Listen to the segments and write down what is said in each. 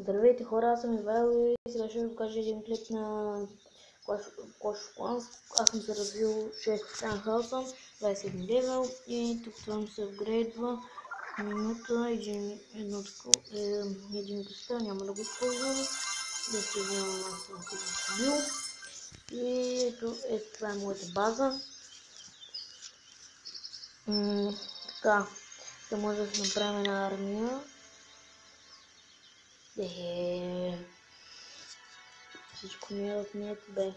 Здравейте хора, аз съм Ивайло и сега ще ви покажа един клип на Clash of Clans. Аз съм се развил 6 танхауса, 21 левел и тук това ми се апгрейдва минута, един кристал, няма да го използвам. Да се вземам, аз съм се избил. И ето това е моята база. Така, да може да се направим една армия. Всичко ми е отнето, бе.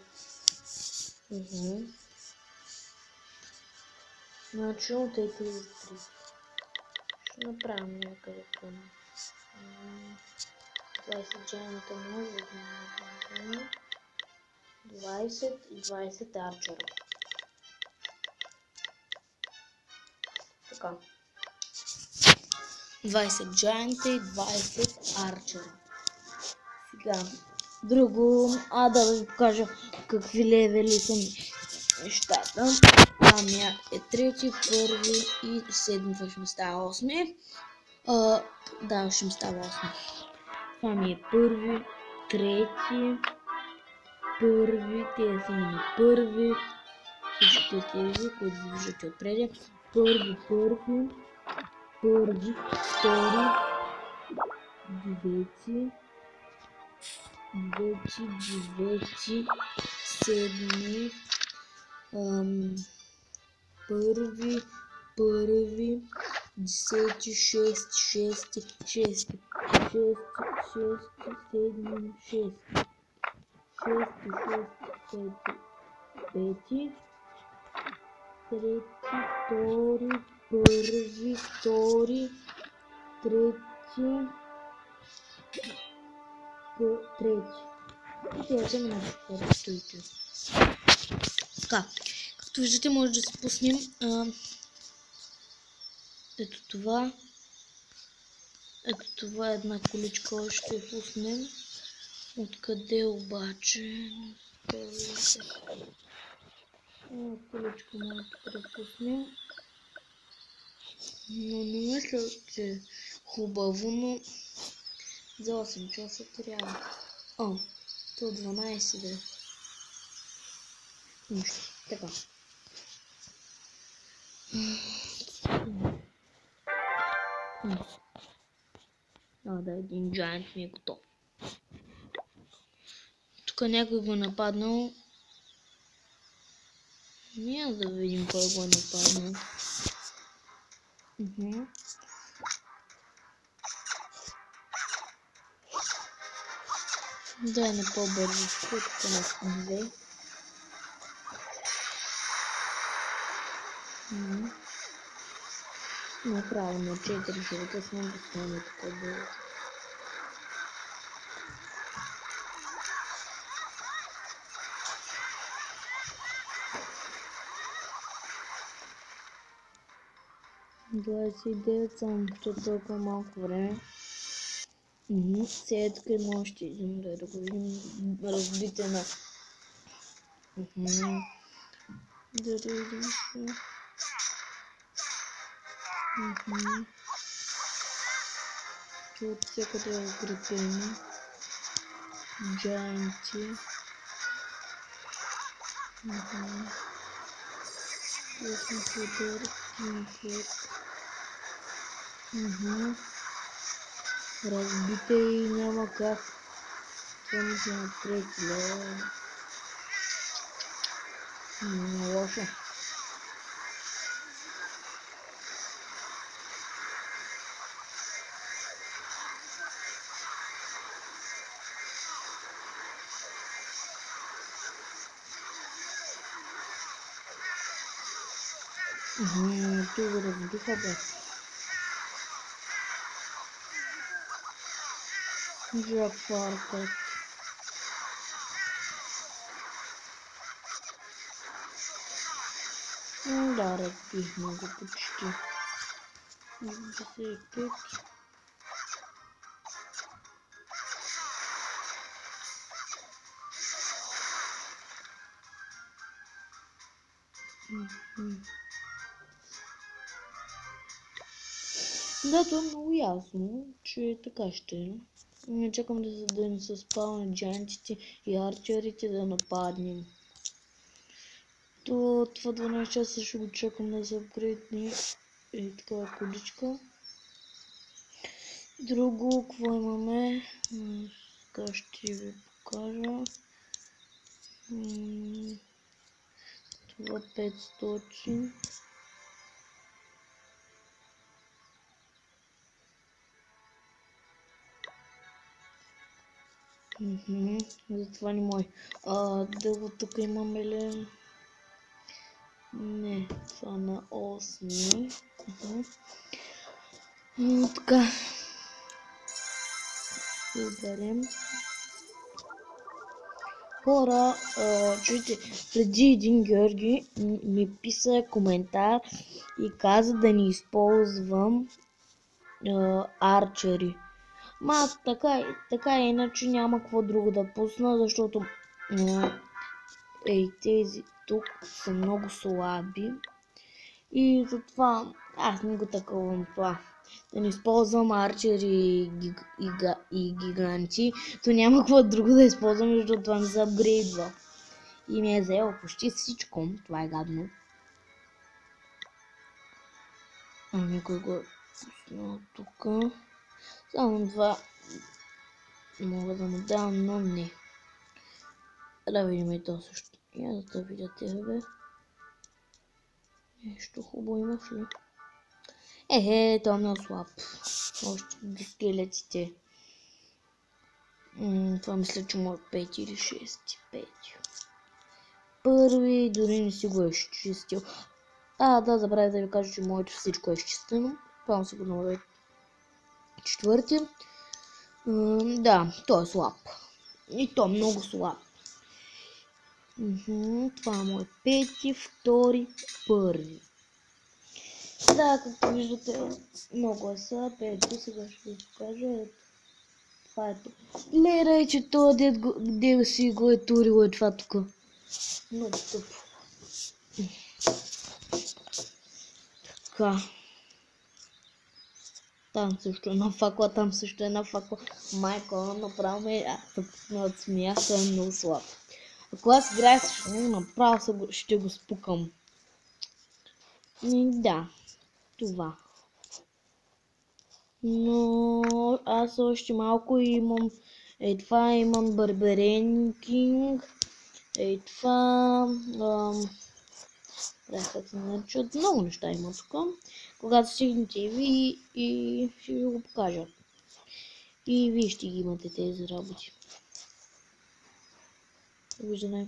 Значи от тези 3. Ще направим някъде към 20 джайната може да направим. 20 и 20 арчера. Така. 20 джайанта и 20 арчера. Сега. Друго, да ви покажа какви левели са нещата. Ами е трети, първи и седми, това ще ми става 8. Да, ще ми става 8. Това ми е първи, трети, първи, тези са ми на първи, всичките тези, които виждате отпреди. Първи, втори, девети, седми, първи, десети, шести, седми, пети, трети, втори, трети. И тези са ми на четвъртите. Така, както виждате, може да спуснем ето това. Ето това е една количка, ще пуснем. Откъде обаче? Количка може да препуснем. Но не мисля, че е хубаво, но за 8 часа трябва. То 12 да. Нищо. Така. Да, един джайант ми е готов. Тук някой го е нападнал. Няма да видим кой го е нападнал. Да е на по-бързо, тук на 2. Направо 4 живота сме да стане така бързо. $29 само за толкова малко време. Сега тук едно ще идем да го видим разбите на... Да видим се. От всякъде е укрепени. Джайанти. Разбите и няма как. Това ми се напреки, лошо. Ти го разбиха, бе. Жапаркът. Да, разбихме го почти. 55. Да, то е много ясно, че така ще е. Не чакам да ни се спавнат джантите и арчерите да нападнем. Това 12 часа ще го чакам да се апгрейдне. Е така количка. Друго, какво имаме? Сега ще ви покажа. Това 500. Затова не мой. Дълго тук имаме ли? Не, това на 8. Така. Ударим. Хора, чуйте, преди един Георги ми писа коментар и каза да не използвам арчери. Ма така иначе няма какво друго да пусна, защото тези тук са много слаби и затова аз не го такувам това. Да не използвам арчери и гиганти, то няма какво друго да използвам, защото това ми се апгрейдва. И ми е взело почти всичко, това е гадно. Никой го е пуснал тук. Само това мога да му дам, но не. Да видим и то също. Я да видя тебе. Нещо хубаво имаш ли? То е много слаб. Още до скелетите. Това мисля, че му е 5 или 6. 5. Първи дори не си го е изчистил. Да, забравя да ви кажа, че моето всичко е изчистено. Това сигурно е четвърти. Да, той е слаб. И то много слаб. Това му е пети, втори, първи. Да, както виждате, много е са. Ето, сега ще ви покажа. Ето. Това е тук. Гледай, че това дед си го е турило е това тук. Много тъпо. Така. Там също една факла, там също една факла. Майко, направо ме от смях, той е много слаб. Ако аз играя с него, направо ще го спукам. Да, това. Но аз още малко имам. Това имам Барбарен Кинг. Това. Как се наричат. Много неща има тук. Когато стигнете и ще ви го покажа. И вие ще ги имате тези работи. Довиждане.